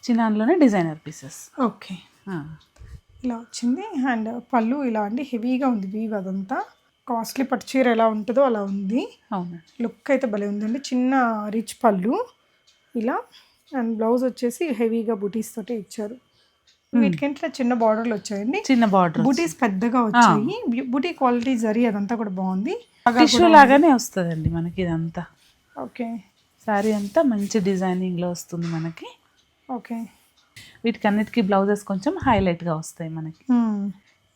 చినాన్లోనే designer pieces. Okay, ఇలా వచ్చింది. And పళ్ళు ఇలా అండి, హెవీగా ఉంది వీవ్. అదంతా కాస్ట్లీ పట్టు చీర ఎలా ఉంటుందో అలా ఉంది. అవును, లుక్ అయితే భలే ఉందండి. చిన్న రిచ్ పళ్ళు ఇలా. అండ్ బ్లౌజ్ వచ్చేసి హెవీగా బుటీస్ తోటే ఇచ్చారు. వీటికంటే చిన్న బార్డర్లు వచ్చాయండి, చిన్న బార్డర్. బుటీస్ పెద్దగా వచ్చాయి. బుటీ క్వాలిటీ జరీ అదంతా కూడా బాగుంది. టిష్యూ లాగానే వస్తుందండి మనకి ఇదంతా. ఓకే, శారీ అంతా మంచి డిజైనింగ్లో వస్తుంది మనకి. ఓకే, వీటికి అన్నిటికీ బ్లౌజెస్ కొంచెం హైలైట్గా వస్తాయి మనకి.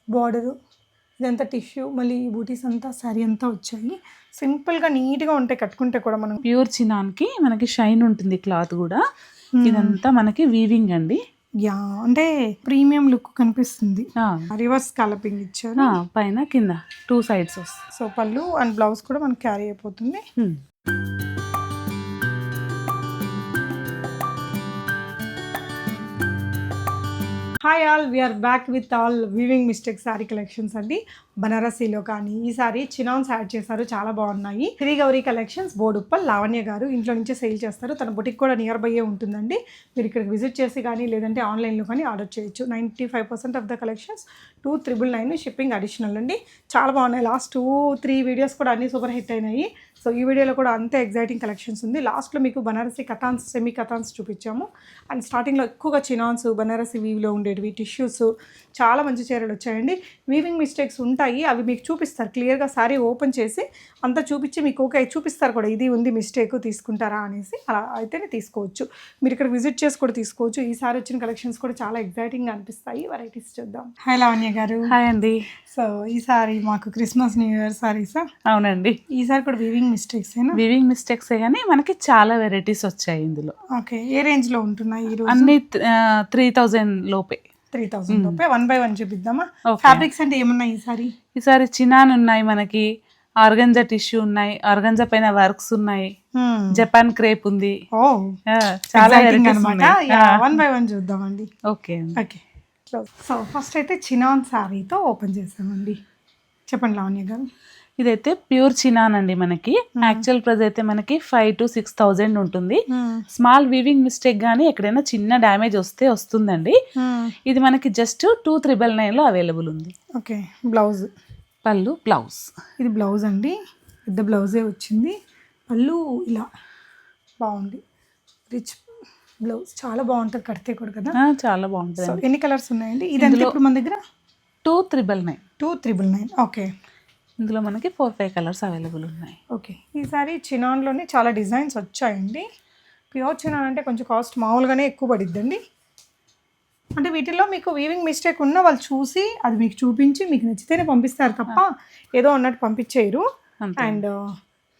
బార్డరు ఇదంతా టిష్యూ, మళ్ళీ ఈ బూటీస్ అంతా శారీ అంతా వచ్చాయి. సింపుల్గా నీట్గా ఉంటాయి కట్టుకుంటే కూడా. మనం ప్యూర్ చినాన్కి మనకి షైన్ ఉంటుంది క్లాత్ కూడా. ఇదంతా మనకి వీవింగ్ అండి. యా, అంటే ప్రీమియం లుక్ కనిపిస్తుంది. రివర్స్ స్కాలపింగ్ ఇచ్చారు పైన కింద 2 sides వస్తుంది. సో పళ్ళు అండ్ బ్లౌజ్ కూడా మనకి క్యారీ అయిపోతుంది. Hi all, we're back with all weaving mistake saree collections అండి. బనారసీలో కానీ ఈసారి చినాన్స్ యాడ్ చేశారు, చాలా బాగున్నాయి. శ్రీ గౌరీ కలెక్షన్స్, బోడుప్పల్. లావణ్య గారు ఇంట్లో నుంచే సేల్ చేస్తారు. తన బుటిక్ కూడా నియర్ బై ఉంటుందండి. మీరు ఇక్కడికి విజిట్ చేసి కానీ లేదంటే ఆన్లైన్లో కానీ ఆర్డర్ చేయొచ్చు. 95% of the collections 2,999 shipping additional అండి. చాలా బాగున్నాయి. లాస్ట్ 2-3 వీడియోస్ కూడా అన్ని సూపర్ హిట్ అయినాయి. సో ఈ వీడియోలో కూడా అంతే ఎగ్జైటింగ్ కలెక్షన్స్ ఉంది. లాస్ట్లో మీకు బనారసీ కథాన్స్, సెమీ కథాన్స్ చూపించాము. అండ్ స్టార్టింగ్లో ఎక్కువగా చినాన్స్, బనారసీ వీవ్లో ఉండేటివి, టిష్యూస్, చాలా మంచి చీరలు వచ్చాయండి. వీవింగ్ మిస్టేక్స్ ఉంటాయి, అవి మీకు చూపిస్తారు క్లియర్గా. శారీ ఓపెన్ చేసి అంతా చూపించి మీకు ఓకే చూపిస్తారు కూడా, ఇది ఉంది మిస్టేక్ తీసుకుంటారా అనేసి. అలా అయితేనే తీసుకోవచ్చు. మీరు ఇక్కడ విజిట్ చేసి కూడా తీసుకోవచ్చు. ఈసారి వచ్చిన కలెక్షన్స్ కూడా చాలా ఎగ్జైటింగ్గా అనిపిస్తాయి. వెరైటీస్ చూద్దాం. హాయ్ లావణ్య గారు. హాయ్ అండి. సో ఈసారి మాకు క్రిస్మస్, న్యూ ఇయర్ సారీసా? అవునండి. ఈసారి కూడా వీవింగ్ వీవింగ్ మిస్టేక్స్ కానీ మనకి చాలా వెరైటీస్ వచ్చాయి ఇందులో. ఓకే, ఏ రేంజ్ లో ఉంటున్నాయి ఈరోజు? అన్ని 3,000 లోపే. 3,000 లోపే. 1 by 1 చూపిద్దామా? ఫ్యాబ్రిక్స్ అంటే ఏమున్నాయి ఈసారి? చినాన్ ఉన్నాయి మనకి, ఆర్గంజా టిష్యూ ఉన్నాయి, ఆర్గంజా పైన వర్క్స్ ఉన్నాయి, జపాన్ క్రేప్ ఉంది. చాలా అన్నమాట. 1 by 1 చూద్దామండి. Okay okay. సో ఫస్ట్ అయితే చినాన్ శారీతో ఓపెన్ చేసామండి. చెప్పండి లావణ్య గారు. ఇదైతే ప్యూర్ చినాన్ అండి. మనకి యాక్చువల్ ప్రైస్ అయితే మనకి 5,000 to 6,000 ఉంటుంది. స్మాల్ వీవింగ్ మిస్టేక్ గానీ ఎక్కడైనా చిన్న డ్యామేజ్ వస్తే వస్తుందండి. ఇది మనకి జస్ట్ 2,999 అవైలబుల్ ఉంది. ఓకే, బ్లౌజ్, పళ్ళు, బ్లౌజ్. ఇది బ్లౌజ్ అండి, పెద్ద బ్లౌజే వచ్చింది. పళ్ళు ఇలా బాగుంది, రిచ్ బ్లౌజ్, చాలా బాగుంటుంది కడితే కూడా కదా. చాలా బాగుంటుంది. ఎన్ని కలర్స్ ఉన్నాయండి? ఇది ఇప్పుడు మన దగ్గర 2,999. 2,999. ఓకే, ఇందులో మనకి 4-5 కలర్స్ అవైలబుల్ ఉన్నాయి. ఓకే, ఈసారి చినాన్లోనే చాలా డిజైన్స్ వచ్చాయండి. ప్యూర్ చినాన్ అంటే కొంచెం కాస్ట్ మామూలుగానే ఎక్కువ పడిద్దండి. అంటే వీటిల్లో మీకు వీవింగ్ మిస్టేక్ ఉన్న వాళ్ళు చూసి అది మీకు చూపించి మీకు నచ్చితేనే పంపిస్తారు తప్ప ఏదో అన్నట్టు పంపించేయరు. అండ్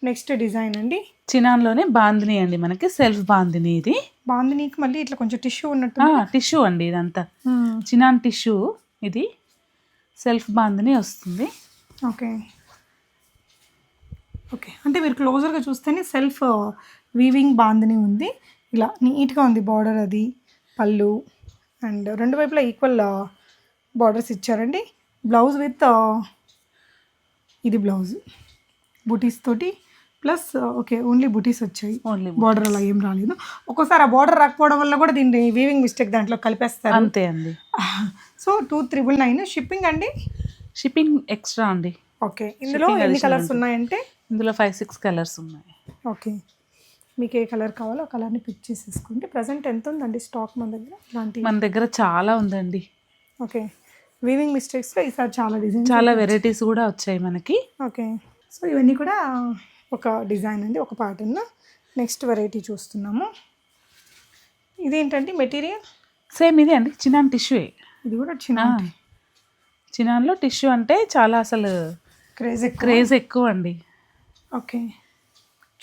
నెక్స్ట్ డిజైన్ అండి, చినాన్లోనే బాందిని అండి. మనకి సెల్ఫ్ బాందిని. ఇది బాందినీకి మళ్ళీ ఇట్లా కొంచెం టిష్యూ ఉన్నట్టు. టిష్యూ అండి ఇదంతా, చినాన్ టిష్యూ. ఇది సెల్ఫ్ బాందిని వస్తుంది. ఓకే, ఓకే, అంటే మీరు క్లోజర్గా చూస్తేనే సెల్ఫ్ వీవింగ్ బాందిని ఉంది. ఇలా నీట్గా ఉంది బార్డర్, అది పళ్ళు. అండ్ రెండు వైపులా ఈక్వల్ బార్డర్స్ ఇచ్చారండి. బ్లౌజ్ విత్ ఇది బ్లౌజ్ బుటీస్ తోటి ప్లస్. ఓకే, ఓన్లీ బుటీస్ వచ్చాయి, బార్డర్ అలా ఏం రాలేదు. ఒక్కోసారి ఆ బార్డర్ రాకపోవడం వల్ల కూడా దీన్ని వీవింగ్ మిస్టేక్ దాంట్లో కలిపేస్తారు. అంతే అండి. సో 2,999 షిప్పింగ్ అండి. షిప్పింగ్ ఎక్స్ట్రా అండి. ఓకే, ఇందులో ఎన్ని కలర్స్ ఉన్నాయంటే? ఇందులో 5-6 కలర్స్ ఉన్నాయి. ఓకే, మీకు ఏ కలర్ కావాలో ఆ కలర్ని పిక్ చేసేసుకోండి. ప్రజెంట్ ఎంత ఉందండి స్టాక్ మన దగ్గర? మన దగ్గర చాలా ఉందండి. ఓకే, వీవింగ్ మిస్టేక్స్లో ఈసారి చాలా డిజైన్, చాలా వెరైటీస్ కూడా వచ్చాయి మనకి. ఓకే, సో ఇవన్నీ కూడా ఒక డిజైన్ అండి, ఒక ప్యాటర్న్. నెక్స్ట్ వెరైటీ చూస్తున్నాము. ఇదేంటండి మెటీరియల్? సేమ్ ఇదే అండి, చినాన్ టిష్యూ. ఇది కూడా చినాన్లో టిష్యూ అంటే చాలా అసలు క్రేజ్ ఎక్కువ అండి. ఓకే,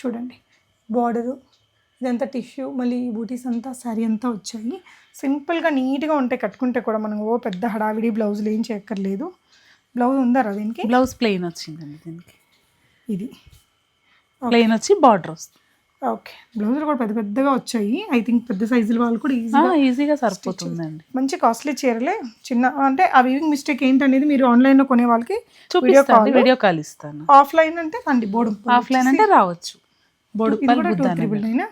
చూడండి బార్డరు ఇదంతా టిష్యూ, మళ్ళీ బూటీస్ అంతా శారీ అంతా వచ్చాయి. సింపుల్గా నీట్గా ఉంటాయి కట్టుకుంటే కూడా. మనం పెద్ద హడావిడి బ్లౌజులు ఏం చేయక్కర్లేదు. బ్లౌజ్ ఉందారా దీనికి? బ్లౌజ్ ప్లెయిన్ వచ్చిందండి దీనికి. ఇది ప్లెయిన్ వచ్చి బార్డర్ వస్తుంది. ఓకే, బ్లౌజులు కూడా పెద్ద పెద్దగా వచ్చాయి. ఐ థింక్ పెద్ద సైజుల వాళ్ళు కూడా ఈజీగా సరిపోతుందండి. మంచి కాస్ట్లీ చీరలే. చిన్న అంటే ఆ వీవింగ్ మిస్టేక్ ఏంటనేది మీరు ఆన్లైన్లో కొనే వాళ్ళకి వీడియో కాల్ ఇస్తాను. ఆఫ్లైన్ అంటే రండి, బోడుప్పల్. ఆఫ్లైన్ అంటే రావచ్చు, బోడుప్పల్. 2,999.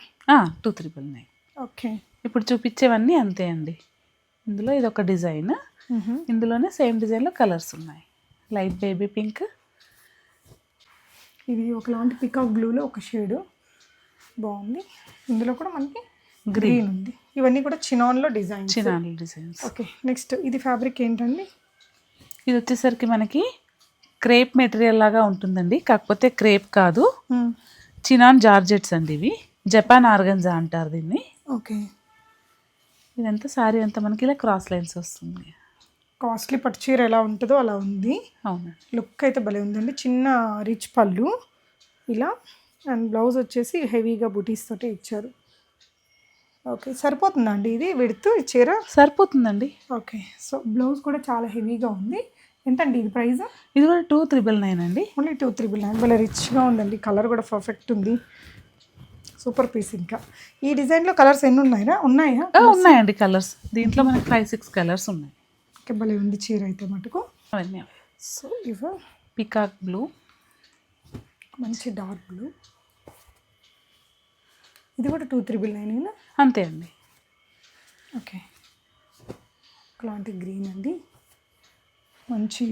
2,999. ఓకే, ఇప్పుడు చూపించేవన్నీ అంతే అండి. ఇందులో ఇది ఒక డిజైన్, ఇందులోనే సేమ్ డిజైన్లో కలర్స్ ఉన్నాయి. లైట్ బేబీ పింక్, ఇది ఒకలాంటి పికాక్ బ్లూలో ఒక షేడు బాగుంది. ఇందులో కూడా మనకి గ్రీన్ ఉంది. ఇవన్నీ కూడా చినాన్లో design. Chinon designs. Okay, next ఇది ఫ్యాబ్రిక్ ఏంటండి? ఇది వచ్చేసరికి మనకి క్రేప్ మెటీరియల్ లాగా ఉంటుందండి, కాకపోతే క్రేప్ కాదు, చినాన్ జార్జెట్స్ అండి. ఇవి జపాన్ ఆర్గంజా అంటారు దీన్ని. ఓకే, ఇదంతా సారీ అంతా మనకి ఇలా క్రాస్ లైన్స్ వస్తుంది. కాస్ట్లీ పట్టు చీర ఎలా ఉంటుందో అలా ఉంది. అవునండి. లుక్ అయితే భలే ఉందండి. చిన్న రిచ్ పళ్ళు ఇలా, అండ్ బ్లౌజ్ వచ్చేసి హెవీగా బుటీస్ తోటి ఇచ్చారు. ఓకే, సరిపోతుందండి ఇది విడుతూ ఈ చీర? సరిపోతుందండి. ఓకే, సో బ్లౌజ్ కూడా చాలా హెవీగా ఉంది. ఎంతండి ఇది ప్రైస్? ఇది కూడా 299 అండి. ఓన్లీ 299. భలే రిచ్గా ఉందండి. కలర్ కూడా పర్ఫెక్ట్ ఉంది. Super piece. ఇంకా ఈ డిజైన్లో కలర్స్ ఎన్ని ఉన్నాయా? ఉన్నాయండి కలర్స్. దీంట్లో మనకి 5-6 కలర్స్ ఉన్నాయి. ఓకే, భలే ఉంది చీర అయితే మటుకు. అవన్నీ సో ఇవ పికాక్ బ్లూ, మంచి డార్క్ బ్లూ. ఇది కూడా 299 అంతే అండి. ఓకే, ఇలాంటి గ్రీన్ అండి, మంచి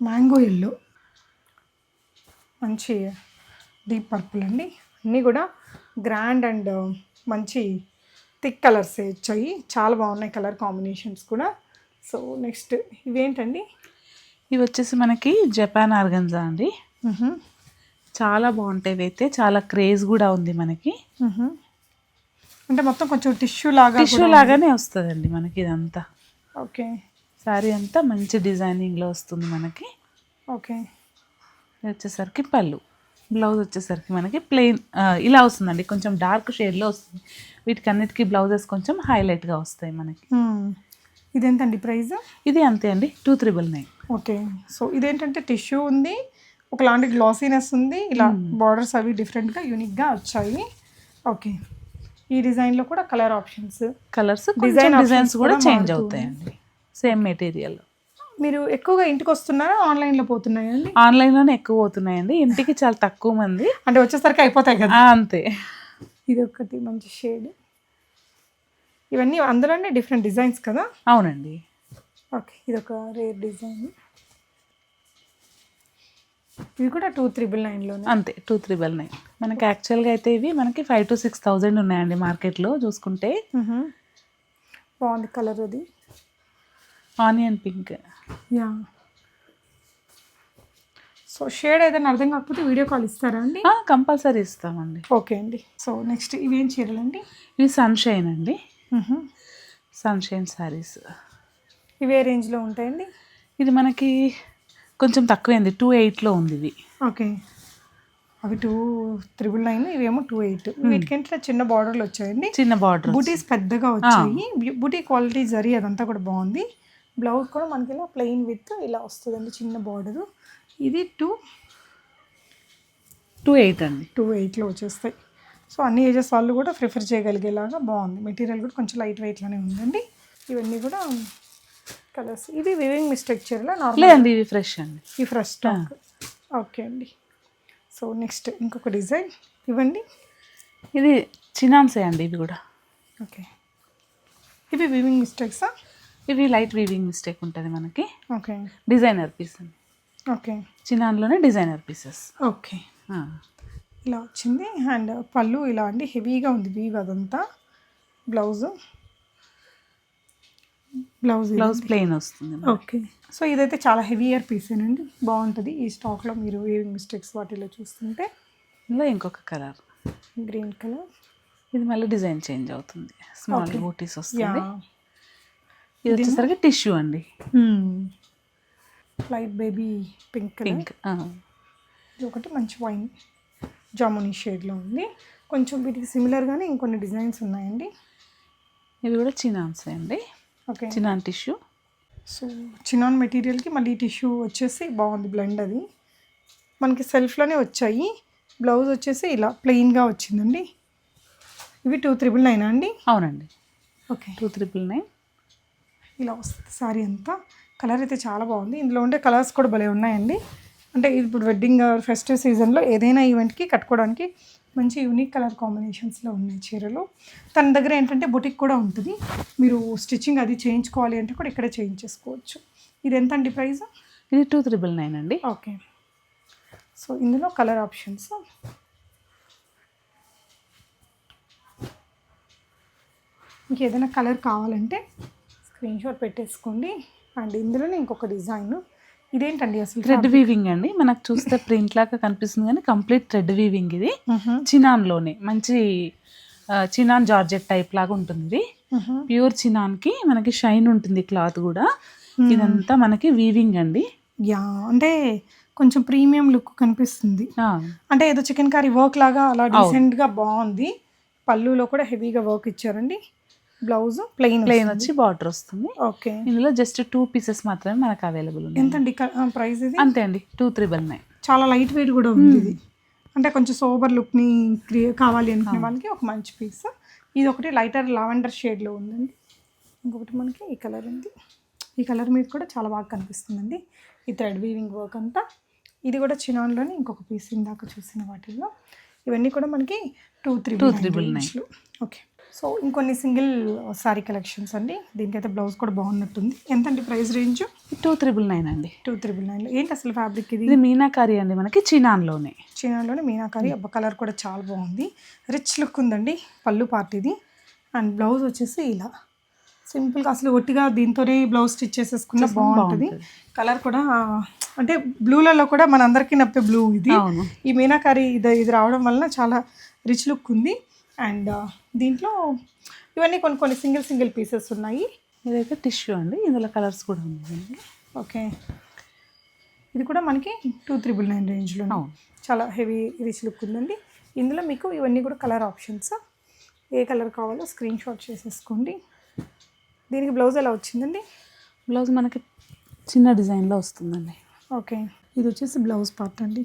మ్యాంగో ఎల్లో, మంచి డీప్ పర్పుల్ అండి. అన్నీ కూడా గ్రాండ్ అండ్ మంచి థిక్ కలర్స్ వచ్చాయి. చాలా బాగున్నాయి కలర్ కాంబినేషన్స్ కూడా. సో నెక్స్ట్ ఇవేంటండి? ఇవి వచ్చేసి మనకి జపాన్ ఆర్గంజా అండి. చాలా బాగుంటాయి అయితే, చాలా క్రేజ్ కూడా ఉంది మనకి. అంటే మొత్తం కొంచెం టిష్యూ లాగానే వస్తుందండి మనకి ఇదంతా. ఓకే, శారీ అంతా మంచి డిజైనింగ్లో వస్తుంది మనకి. ఓకే, ఇది వచ్చేసరికి పళ్ళు, బ్లౌజ్ వచ్చేసరికి మనకి ప్లెయిన్ ఇలా వస్తుందండి, కొంచెం డార్క్ షేడ్లో వస్తుంది. వీటికి అన్నిటికీ బ్లౌజెస్ కొంచెం హైలైట్గా వస్తాయి మనకి. ఇదేంటండి ప్రైస్? ఇది అంతే అండి, 299. ఓకే, సో ఇదేంటంటే టిష్యూ ఉంది, ఒకలాంటి గ్లాసీనెస్ ఉంది, ఇలా బార్డర్స్ అవి డిఫరెంట్గా యూనిక్గా వచ్చాయి. ఓకే, ఈ డిజైన్లో కూడా కలర్ ఆప్షన్స్, కలర్స్ డిజైన్స్ కూడా చేంజ్ అవుతాయండి. Same material. మీరు ఎక్కువగా ఇంటికి వస్తున్నారా, ఆన్లైన్లో పోతున్నాయండి? ఆన్లైన్లోనే ఎక్కువ పోతున్నాయండి, ఇంటికి చాలా తక్కువ మంది. అంటే వచ్చేసరికి అయిపోతాయి కదా. అంతే. ఇది ఒకటి మంచి షేడ్. ఇవన్నీ అందులోనే డిఫరెంట్ డిజైన్స్ కదా? అవునండి. ఓకే, ఇది ఒక రేర్ డిజైన్. ఇవి కూడా 299లోనే. అంతే, 299. మనకి యాక్చువల్గా అయితే ఇవి మనకి 5,000 to 6,000 ఉన్నాయండి మార్కెట్లో చూసుకుంటే. బాగుంది కలర్. అది onion pink. Yeah, so shade ఏదైనా అర్థం కాకపోతే వీడియో కాల్ ఇస్తారా అండి? కంపల్సరీ ఇస్తామండి. ఓకే అండి. సో నెక్స్ట్ ఇవేం చీరలండి? ఇవి సన్షైన్ అండి. సన్షైన్ శారీస్. ఇవే రేంజ్లో ఉంటాయండి? ఇది మనకి కొంచెం తక్కువైంది, 2.8లో ఉంది ఇది. ఓకే, అవి 299, ఇవేమో 2.8. వీటికంటే చిన్న బార్డర్లు వచ్చాయండి, చిన్న బార్డర్. బూటీస్ పెద్దగా వచ్చాయి. బూటీ క్వాలిటీ జరీ అదంతా కూడా బాగుంది. బ్లౌజ్ కూడా మనకి ఇలా ప్లెయిన్ విత్ ఇలా వస్తుందండి, చిన్న బార్డరు. ఇది 2.8 అండి. 2.8లో వచ్చేస్తాయి. సో అన్ని ఏజెస్ వాళ్ళు కూడా ప్రిఫర్ చేయగలిగేలాగా బాగుంది. మెటీరియల్ కూడా కొంచెం లైట్ వెయిట్లోనే ఉందండి. ఇవన్నీ కూడా కలర్స్. ఇది వివింగ్ మిస్టేక్ చీరలా నార్మల్ అండి? ఇవి ఫ్రెష్ అండి, ఈ ఫ్రెష్ స్టాక్. ఓకే అండి. సో నెక్స్ట్ ఇంకొక డిజైన్ ఇవ్వండి. ఇది చినాన్సే అండి ఇవి కూడా. ఓకే, ఇవి వివింగ్ మిస్టేక్సా? ఇవి లైట్ వీవింగ్ మిస్టేక్ ఉంటుంది మనకి. ఓకే, డిజైనర్ పీస్ అండి. ఓకే, చినాన్లోనే డిజైనర్ పీసెస్. ఓకే, ఇలా వచ్చింది. అండ్ పళ్ళు ఇలా అండి, హెవీగా ఉంది వీవ్ అదంతా. బ్లౌజ్ ప్లెయిన్ వస్తుంది. ఓకే, సో ఇదైతే చాలా హెవీయర్ పీసేనండి, బాగుంటుంది. ఈ స్టాక్లో మీరు వీవింగ్ మిస్టేక్స్ వాటిలో చూస్తుంటే. ఇందులో ఇంకొక కలర్ గ్రీన్ కలర్. ఇది మళ్ళీ డిజైన్ చేంజ్ అవుతుంది, స్మాల్ బూటీస్ వస్తుంది. ఇది వచ్చేసరికి టిష్యూ అండి, లైట్ బేబీ పింక్. ఇది ఒకటి మంచి వైన్ జామునీ షేడ్లో ఉంది. కొంచెం వీటికి సిమిలర్గానే ఇంకొన్ని డిజైన్స్ ఉన్నాయండి. ఇవి కూడా చినాన్సే అండి. Okay, chinon tissue. So chinon మెటీరియల్కి మళ్ళీ టిష్యూ వచ్చేసి బాగుంది బ్లెండ్. అది మనకి సెల్ఫ్లోనే వచ్చాయి. బ్లౌజ్ వచ్చేసి ఇలా ప్లెయిన్గా వచ్చిందండి. ఇవి 299 అండి? అవునండి. ఓకే, 299 ఇలా వస్తుంది సారీ అంతా. కలర్ అయితే చాలా బాగుంది. ఇందులో ఉండే కలర్స్ కూడా భలే ఉన్నాయండి. అంటే ఇప్పుడు వెడ్డింగ్ ఫెస్టివ్ సీజన్లో ఏదైనా ఈవెంట్కి కట్టుకోవడానికి మంచి యూనిక్ కలర్ కాంబినేషన్స్లో ఉన్నాయి చీరలు. తన దగ్గర ఏంటంటే బొటిక్ కూడా ఉంటుంది, మీరు స్టిచ్చింగ్ అది చేయించుకోవాలి అంటే కూడా ఇక్కడే చేయించేసుకోవచ్చు. ఇది ఎంత అండి ప్రైస్? ఇది 2399 అండి. ఓకే. సో ఇందులో కలర్ ఆప్షన్స్ ఇంకేదైనా కలర్ కావాలంటే స్క్రీన్ షాట్ పెట్టేసుకోండి. అండ్ ఇందులోనే ఇంకొక డిజైన్, ఇదేంటండి అసలు? థ్రెడ్ వీవింగ్ అండి, మనకు చూస్తే ప్రింట్ లాగా కనిపిస్తుంది కానీ కంప్లీట్ థ్రెడ్ వీవింగ్. ఇది చినాన్లోనే మంచి చినాన్ జార్జెట్ టైప్ లాగా ఉంటుంది. ఇది ప్యూర్ చినాన్కి మనకి షైన్ ఉంటుంది క్లాత్ కూడా. ఇదంతా మనకి వీవింగ్ అండి. యా, అంటే కొంచెం ప్రీమియం లుక్ కనిపిస్తుంది. అంటే ఏదో చికెన్ కర్రీ వర్క్ లాగా అలా డీసెంట్గా బాగుంది. పళ్ళులో కూడా హెవీగా వర్క్ ఇచ్చారండి. బ్లౌజ్ ప్లెయిన్ వచ్చి బార్డర్ వస్తుంది. ఓకే. ఇందులో జస్ట్ 2 pieces మాత్రమే మనకు అవైలబుల్ ఉంది. ఎంతండి ప్రైస్ ఇది? అంతే అండి, 2399. చాలా లైట్ వెయిట్ కూడా ఉంది ఇది. అంటే కొంచెం సోబర్ లుక్ని కావాలి అనుకునే వాళ్ళకి ఒక మంచి పీస్. ఇది ఒకటి లైటర్ లావెండర్ షేడ్లో ఉందండి. ఇంకొకటి మనకి ఈ కలర్ ఉంది. ఈ కలర్ మీద కూడా చాలా బాగా కనిపిస్తుందండి ఈ థ్రెడ్ వీవింగ్ వర్క్ అంతా. ఇది కూడా చినాన్లోనే ఇంకొక పీస్ ఇందాక చూసిన వాటిల్లో. ఇవన్నీ కూడా మనకి 2399. ఓకే. సో ఇంకొన్ని సింగిల్ సారీ కలెక్షన్స్ అండి. దీనికైతే బ్లౌజ్ కూడా బాగున్నట్టుంది. ఎంతండి ప్రైస్ రేంజ్? 2399 అండి. 2399. ఏంటి అసలు ఫ్యాబ్రిక్ ఇది? ఇది మీనాకారి అండి, మనకి చినాన్లోనే మీనాకారి. అబ్బా, కలర్ కూడా చాలా బాగుంది, రిచ్ లుక్ ఉందండి. పళ్ళు పార్ట్ ఇది. అండ్ బ్లౌజ్ వచ్చేసి ఇలా సింపుల్గా, అసలు ఒట్టిగా దీంతోనే బ్లౌజ్ స్టిచ్ చేసేసుకున్న బాగుంటుంది. కలర్ కూడా అంటే బ్లూలలో కూడా మనందరికీ నప్పే బ్లూ ఇది. ఈ మీనాకారి ఇది రావడం వలన చాలా రిచ్ లుక్ ఉంది. అండ్ దీంట్లో ఇవన్నీ కొన్ని సింగిల్ పీసెస్ ఉన్నాయి. ఇదైతే టిష్యూ అండి, ఇందులో కలర్స్ కూడా ఉన్నాయండి. ఓకే. ఇది కూడా మనకి 2399 రేంజ్లో చాలా హెవీ రిచ్ లుక్ ఉందండి. ఇందులో మీకు ఇవన్నీ కూడా కలర్ ఆప్షన్స్. ఏ కలర్ కావాలో స్క్రీన్ షాట్ చేసేసుకోండి. దీనికి బ్లౌజ్ ఎలా వచ్చిందండి? బ్లౌజ్ మనకి చిన్న డిజైన్లో వస్తుందండి. ఓకే. ఇది వచ్చేసి బ్లౌజ్ పార్ట్ అండి.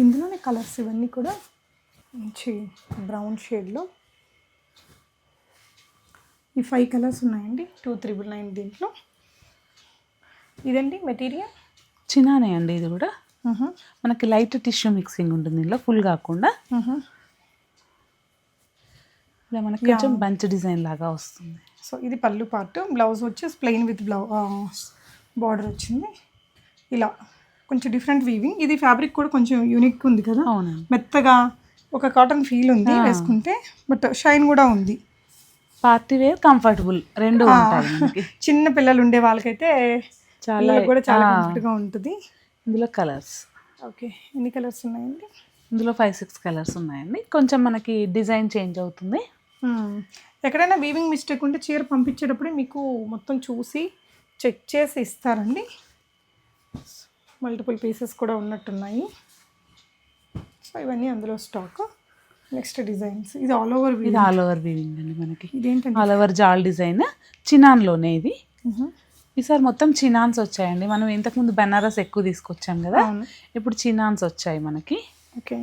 ఇందులోనే కలర్స్ ఇవన్నీ కూడా మంచి బ్రౌన్ షేడ్లో ఈ 5 కలర్స్ ఉన్నాయండి. 2399 దీంట్లో. ఇదండి మెటీరియల్ చిన్నానే అండి. ఇది కూడా మనకి లైట్ టిష్యూ మిక్సింగ్ ఉంటుంది ఇందులో, ఫుల్ కాకుండా ఇలా మనకి కొంచెం బంచ్ డిజైన్ లాగా వస్తుంది. సో ఇది పళ్ళు పార్ట్. బ్లౌజ్ వచ్చేసి ప్లెయిన్ విత్ బార్డర్ వచ్చింది. ఇలా కొంచెం డిఫరెంట్ వీవింగ్. ఇది ఫ్యాబ్రిక్ కూడా కొంచెం యూనిక్ ఉంది కదా. అవునండి. మెత్తగా ఒక కాటన్ ఫీల్ ఉంది వేసుకుంటే, బట్ షైన్ కూడా ఉంది. పార్టీ వేర్, కంఫర్టబుల్ రెండు ఉంటాయి. చిన్న పిల్లలు ఉండే వాళ్ళకైతే చాలా కంఫర్ట్గా ఉంటుంది. ఇందులో కలర్స్ ఓకే. ఎన్ని కలర్స్ ఉన్నాయండి? ఇందులో 5-6 కలర్స్ ఉన్నాయండి. కొంచెం మనకి డిజైన్ చేంజ్ అవుతుంది. ఎక్కడైనా వీవింగ్ మిస్టేక్ ఉంటే చీర పంపించేటప్పుడు మీకు మొత్తం చూసి చెక్ చేసి ఇస్తారండి. మల్టిపుల్ పీసెస్ కూడా ఉన్నట్టున్నాయి. సో ఇవన్నీ అందులో స్టాక్. Next designs. ఇది ఆల్ ఓవర్ వీవింగ్ అండి మనకి. ఇదేంటండి? ఆల్ ఓవర్ జాల్ డిజైన్ చినాన్లోనే ఇది. ఈసారి మొత్తం చినాన్స్ వచ్చాయండి. మనం ఇంతకుముందు బెనారస్ ఎక్కువ తీసుకొచ్చాం కదా, ఇప్పుడు చినాన్స్ వచ్చాయి మనకి. ఓకే.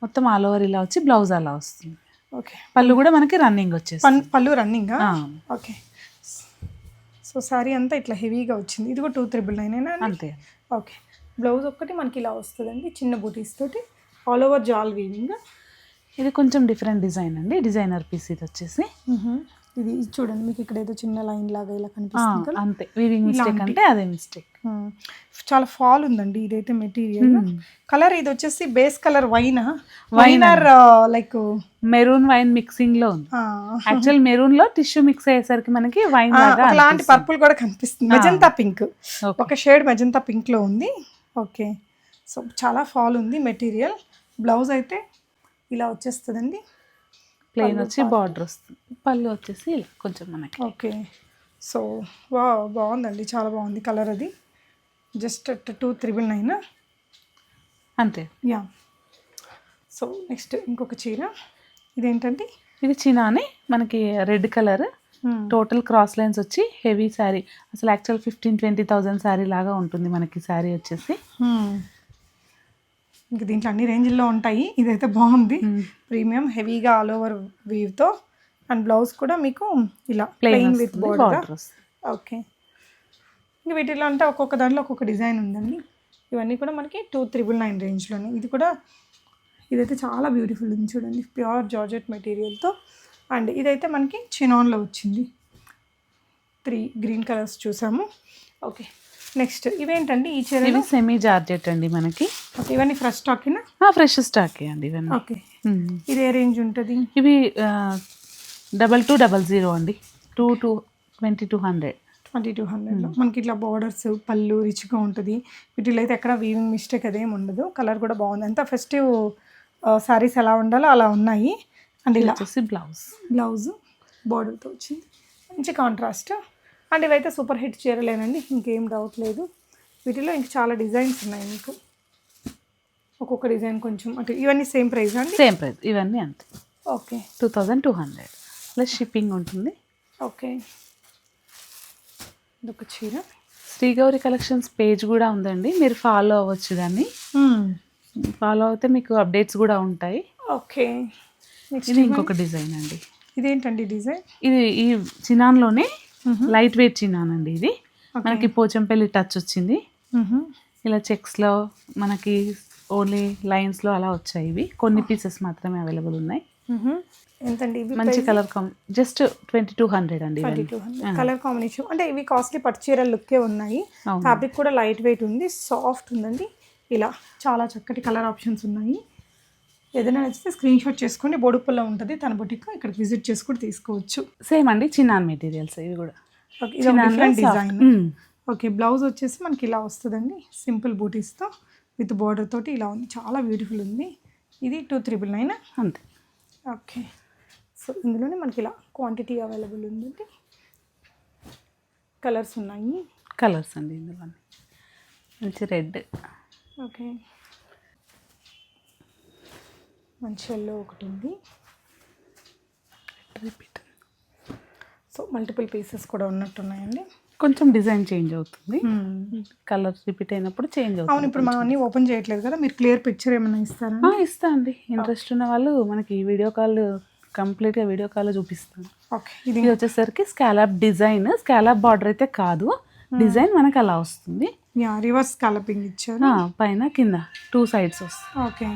మొత్తం ఆల్ ఓవర్ ఇలా వచ్చి బ్లౌజ్ అలా వస్తుంది. ఓకే. పళ్ళు కూడా మనకి రన్నింగ్ వచ్చేసి. పళ్ళు రన్నింగ్. ఓకే. సో సారీ అంతా ఇట్లా హెవీగా వచ్చింది. ఇది కూడా 2399 అంతే. ఓకే. బ్లౌజ్ ఒక్కటి మనకి ఇలా వస్తుందండి, చిన్న బూటీస్ తోటి. ఆల్ ఓవర్ జాల్ వీవింగ్. ఇది కొంచెం డిఫరెంట్ డిజైన్ అండి, డిజైనర్ పీస్ ఇది వచ్చేసి. ఇది చూడండి, మీకు ఇక్కడ ఏదో చిన్న లైన్ లాగా ఇలా కనిపిస్తుంది కదా. అంతే, వీవింగ్ మిస్టేక్ అంటే అదే మిస్టేక్. చాలా ఫాల్ ఉందండి ఇదైతే మెటీరియల్. కలర్ ఇది వచ్చేసి base colour wine or like maroon wine mixing లో ఉంది. యాక్చువల్ మెరూన్ లో టిష్యూ మిక్స్ అయ్యేసరికి మనకి వైన్ లాగా అలాంటి పర్పుల్ కూడా కనిపిస్తుంది. మెజంతా పింక్, ఒక షేడ్ మెజంతా పింక్ లో ఉంది. ఓకే. సో చాలా ఫాల్ ఉంది మెటీరియల్. బ్లౌజ్ అయితే ఇలా వచ్చేస్తుందండి, ప్లెయిన్ వచ్చి బార్డర్ వస్తుంది. పళ్ళు వచ్చేసి ఇలా కొంచెం మనకి. ఓకే. సో బాగుందండి, చాలా బాగుంది కలర్. అది జస్ట్ 2399 అంతే. యా. సో నెక్స్ట్ ఇంకొక చీర. ఇదేంటంటే ఇది చినానే మనకి red colour. Total cross lines వచ్చి హెవీ శారీ. అసలు యాక్చువల్ 15,000-20,000 శారీ లాగా ఉంటుంది మనకి శారీ వచ్చేసి. ఇంక దీంట్లో అన్ని రేంజ్లో ఉంటాయి. ఇదైతే బాగుంది, ప్రీమియం హెవీగా ఆల్ ఓవర్ వీవ్తో. అండ్ బ్లౌజ్ కూడా మీకు ఇలా ప్లెయిన్ విత్ బోర్డర్. ఓకే. ఇంక వీటిలో అంటే ఒక్కొక్క దాంట్లో ఒక్కొక్క డిజైన్ ఉందండి. ఇవన్నీ కూడా మనకి 2399 రేంజ్లోనే. ఇది కూడా ఇదైతే చాలా బ్యూటిఫుల్ ఉంది చూడండి, ప్యూర్ జార్జెట్ మెటీరియల్తో. అండ్ ఇదైతే మనకి చినాన్లో వచ్చింది. 3 గ్రీన్ కలర్స్ చూసాము. ఓకే, నెక్స్ట్ ఇవేంటండి ఈ చీరలు? ఇవి సెమీ జార్జెట్ అండి మనకి. ఓకే, ఇవన్నీ ఫ్రెష్ స్టాకేనా? ఫ్రెష్ స్టాకే అండి ఇవన్నీ. ఓకే, ఇది ఏ రేంజ్ ఉంటుంది? ఇవి 2200 అండి. 2200. 2200లో మనకి ఇట్లా బార్డర్స్, పళ్ళు రిచ్గా ఉంటుంది. వీటిలో అయితే ఎక్కడ వీవింగ్ మిస్టేక్ అదేం ఉండదు. కలర్ కూడా బాగుంది. అంతా ఫెస్టివ్ శారీస్ ఎలా ఉండాలో అలా ఉన్నాయి. అండ్ ఇలా వచ్చేసి బ్లౌజ్ బార్డర్తో వచ్చింది, మంచి కాంట్రాస్ట్. అండ్ ఇవైతే సూపర్ హిట్ చీరలేనండి, ఇంకేం డౌట్ లేదు. వీటిలో ఇంక చాలా డిజైన్స్ ఉన్నాయి మీకు, ఒక్కొక్క డిజైన్ కొంచెం అంటే. ఇవన్నీ సేమ్ ప్రైస్ అండి? సేమ్ ప్రైస్ ఇవన్నీ అంతే. ఓకే, 2200 ప్లస్ షిప్పింగ్ ఉంటుంది. ఓకే, ఇదొక చీర. శ్రీగౌరి కలెక్షన్స్ పేజ్ కూడా ఉందండి, మీరు ఫాలో అవ్వచ్చు దాన్ని. ఫాలో అయితే మీకు అప్డేట్స్ కూడా ఉంటాయి. ఓకే, ఇది ఇంకొక డిజైన్ అండి. ఇదేంటండి డిజైన్? ఇది ఈ చినాన్లోనే లైట్ వెయిట్ చినాన్ అండి. ఇది మనకి పోచంపల్లి టచ్ వచ్చింది. ఇలా చెక్స్లో మనకి ఓన్లీ లైన్స్లో అలా వచ్చాయి. ఇవి కొన్ని పీసెస్ మాత్రమే అవైలబుల్ ఉన్నాయి. ఎంతండి ఇవి? మంచి కలర్ జస్ట్ 2200 అండి. 2200 కలర్ కాంబినేషన్. అంటే ఇవి కాస్ట్లీ పట్టు చీరల లుక్కే ఉన్నాయి. ఫ్యాబ్రిక్ కూడా లైట్ వెయిట్ ఉంది, సాఫ్ట్ ఉందండి. ఇలా చాలా చక్కటి కలర్ ఆప్షన్స్ ఉన్నాయి. ఏదైనా నచ్చితే స్క్రీన్ షాట్ చేసుకోండి. బోడుప్పల్లో ఉంటుంది తన బుటిక్, ఇక్కడికి విజిట్ చేసి కూడా తీసుకోవచ్చు. సేమ్ అండి, చినాన్ మెటీరియల్స్ ఇవి కూడా. Different design. ఓకే, బ్లౌజ్ వచ్చేసి మనకి ఇలా వస్తుందండి, సింపుల్ బూటీస్తో విత్ బార్డర్ తోటి ఇలా ఉంది, చాలా బ్యూటిఫుల్ ఉంది. ఇది 2399 అంతే. ఓకే, సో ఇందులోనే మనకి ఇలా క్వాంటిటీ అవైలబుల్ ఉందండి. కలర్స్ ఉన్నాయి. కలర్స్ అండి ఇందులో మంచి రెడ్, ఓకే, మంచి ఎల్లో ఒకటి ఉంది. రిపీట్. సో మల్టిపుల్ పీసెస్ కూడా ఉన్నట్టున్నాయండి. కొంచెం డిజైన్ చేంజ్ అవుతుంది, కలర్ రిపీట్ అయినప్పుడు చేంజ్ అవుతుంది. అవును, ఇప్పుడు మనం అన్నీ ఓపెన్ చేయట్లేదు కదా, మీరు క్లియర్ పిక్చర్ ఏమైనా ఇస్తారా? ఇస్తా అండి. ఇంట్రెస్ట్ ఉన్న వాళ్ళు మనకి వీడియో కాల్, కంప్లీట్గా వీడియో కాల్ చూపిస్తాను. ఓకే, ఇది వచ్చేసరికి స్కాలప్ డిజైన్, స్కాలప్ బార్డర్ అయితే కాదు, డిజైన్ మనకి అలా వస్తుంది. రివర్స్ స్కాలపింగ్ ఇచ్చారు, పైన కింద 2 sides వస్తుంది. ఓకే,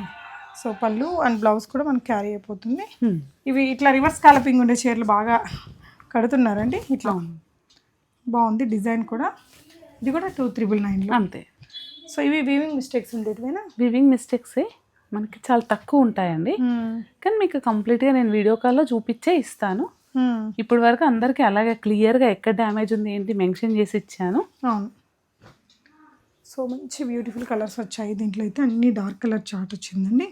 సో పళ్ళు అండ్ బ్లౌజ్ కూడా మనకి క్యారీ అయిపోతుంది. ఇవి ఇట్లా రివర్స్ స్కాలపింగ్ ఉండే చీరలు బాగా కడుతున్నారండి. ఇట్లా బాగుంది డిజైన్ కూడా. ఇది కూడా 2399 అంతే. సో ఇవి వీవింగ్ మిస్టేక్స్ ఉండేటివేనా? వీవింగ్ మిస్టేక్సే మనకి చాలా తక్కువ ఉంటాయండి, కానీ మీకు కంప్లీట్గా నేను వీడియో కాల్లో చూపించే ఇస్తాను. ఇప్పటి వరకు అందరికీ అలాగే క్లియర్గా ఎక్కడ డ్యామేజ్ ఉంది ఏంటి మెన్షన్ చేసి ఇచ్చాను. అవును, సో మంచి బ్యూటిఫుల్ కలర్స్ వచ్చాయి. దీంట్లో అయితే అన్ని డార్క్ కలర్ చార్ట్ వచ్చిందండి,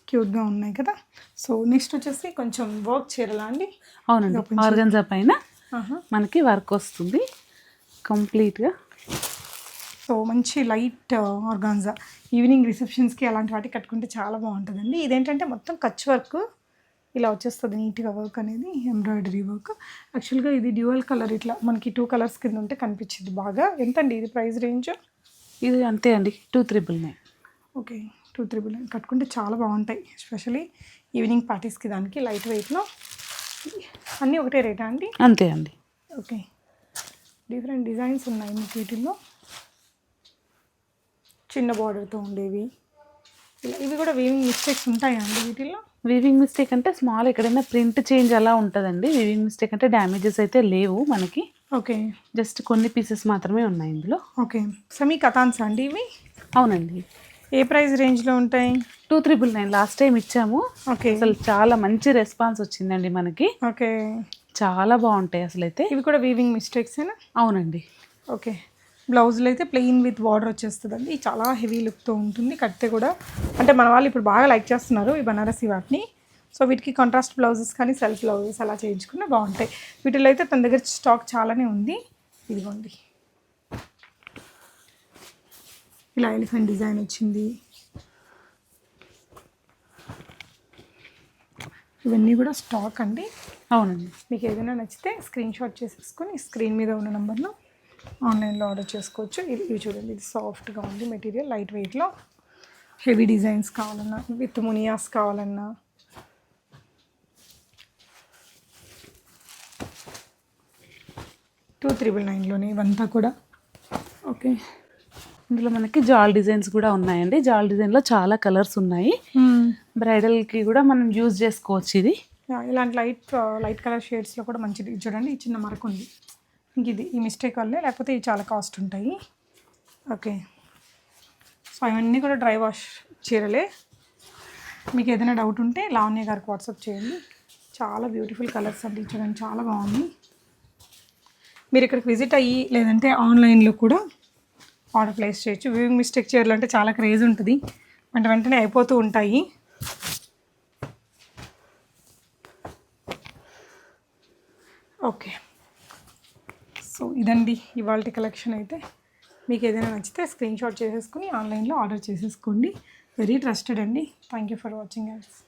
క్యూట్గా ఉన్నాయి కదా. సో నెక్స్ట్ వచ్చేసి కొంచెం వర్క్ చీరలా అండి? అవునండి, ఆర్గన్జా పైన మనకి వర్క్ వస్తుంది కంప్లీట్గా. సో మంచి లైట్ ఆర్గాన్జా, ఈవినింగ్ రిసెప్షన్స్కి అలాంటి వాటికి కట్టుకుంటే చాలా బాగుంటుందండి. ఇదేంటంటే మొత్తం కచ్ వర్క్ ఇలా వచ్చేస్తుంది, నీట్గా వర్క్ అనేది, ఎంబ్రాయిడరీ వర్క్. యాక్చువల్గా ఇది డ్యూయల్ కలర్, ఇట్లా మనకి 2 కలర్స్ కింద ఉంటే కనిపించింది బాగా. ఎంతండి ఇది ప్రైస్ రేంజ్? ఇది అంతే అండి, 2399. ఓకే, 2399 కట్టుకుంటే చాలా బాగుంటాయి, ఎస్పెషలీ ఈవినింగ్ పార్టీస్కి. దానికి లైట్ వెయిట్లో అన్నీ ఒకటే రేటా అండి? అంతే అండి. ఓకే, డిఫరెంట్ డిజైన్స్ ఉన్నాయి మీకు వీటిల్లో, చిన్న బార్డర్తో ఉండేవి. ఇవి కూడా వీవింగ్ మిస్టేక్స్ ఉంటాయా అండి వీటిల్లో? వీవింగ్ మిస్టేక్ అంటే స్మాల్ ఎక్కడైనా ప్రింట్ చేంజ్ అలా ఉంటుందండి. వీవింగ్ మిస్టేక్ అంటే డ్యామేజెస్ అయితే లేవు మనకి. ఓకే, జస్ట్ కొన్ని పీసెస్ మాత్రమే ఉన్నాయి ఇందులో. ఓకే, సెమీ కథాన్స్ అండి ఇవి? అవునండి. ఏ ప్రైస్ రేంజ్లో ఉంటాయి? 2399 లాస్ట్ టైం ఇచ్చాము. ఓకే, అసలు చాలా మంచి రెస్పాన్స్ వచ్చిందండి మనకి. ఓకే, చాలా బాగుంటాయి అసలు అయితే. ఇవి కూడా వీవింగ్ మిస్టేక్సేనా? అవునండి. ఓకే, బ్లౌజ్లో అయితే ప్లెయిన్ విత్ బార్డర్ వచ్చేస్తుందండి, చాలా హెవీ లుక్తో ఉంటుంది. కడితే కూడా అంటే మన వాళ్ళు ఇప్పుడు బాగా లైక్ చేస్తున్నారు ఈ బనారసి వాటిని. సో వీటికి కాంట్రాస్ట్ బ్లౌజెస్ కానీ సెల్ఫ్ బ్లౌజెస్ అలా చేయించుకున్నా బాగుంటాయి. వీటిలో అయితే తన దగ్గర స్టాక్ చాలానే ఉంది. ఇదిగోండి, ఇలా ఎలిఫెంట్ డిజైన్ వచ్చింది. ఇవన్నీ కూడా స్టాక్ అండి. అవునండి. మీకు ఏదైనా నచ్చితే స్క్రీన్ షాట్ చేసేసుకొని స్క్రీన్ మీద ఉన్న నెంబర్లో ఆన్లైన్లో ఆర్డర్ చేసుకోవచ్చు. ఇవి చూడండి, ఇది సాఫ్ట్గా ఉంది మెటీరియల్, లైట్ వెయిట్లో. హెవీ డిజైన్స్ కావాలన్నా, విత్ మునియాస్ కావాలన్నా, 2399లోనే ఇవంతా కూడా. ఓకే, ఇందులో మనకి జాల్ డిజైన్స్ కూడా ఉన్నాయండి. జాల్ డిజైన్లో చాలా కలర్స్ ఉన్నాయి. బ్రైడల్కి కూడా మనం యూజ్ చేసుకోవచ్చు ఇది. ఇలాంటి లైట్ కలర్ షేడ్స్లో కూడా మంచిది. చూడండి ఈ చిన్న మరకు ఉంది. ఇంక ఇది ఈ మిస్టేక్ వల్లే, లేకపోతే ఇవి చాలా కాస్ట్ ఉంటాయి. ఓకే, సో అవన్నీ కూడా డ్రై వాష్ చీరలే. మీకు ఏదైనా డౌట్ ఉంటే లావణ్య గారికి వాట్సాప్ చేయండి. చాలా బ్యూటిఫుల్ కలర్స్ అండి. చూడండి చాలా బాగుంది. మీరు ఇక్కడికి విజిట్ అయ్యి లేదంటే ఆన్లైన్లో కూడా ఆర్డర్ ప్లేస్ చేయొచ్చు. వీవింగ్ మిస్టేక్ చీరలు అంటే చాలా క్రేజ్ ఉంటుంది, వెంటనే అయిపోతూ ఉంటాయి. ఓకే, సో ఇదండి ఇవాల్టి కలెక్షన్. అయితే మీకు ఏదైనా నచ్చితే స్క్రీన్ షాట్ చేసేసుకుని ఆన్లైన్లో ఆర్డర్ చేసేసుకోండి. వెరీ ట్రస్టెడ్ అండి. Thank you for watching guys.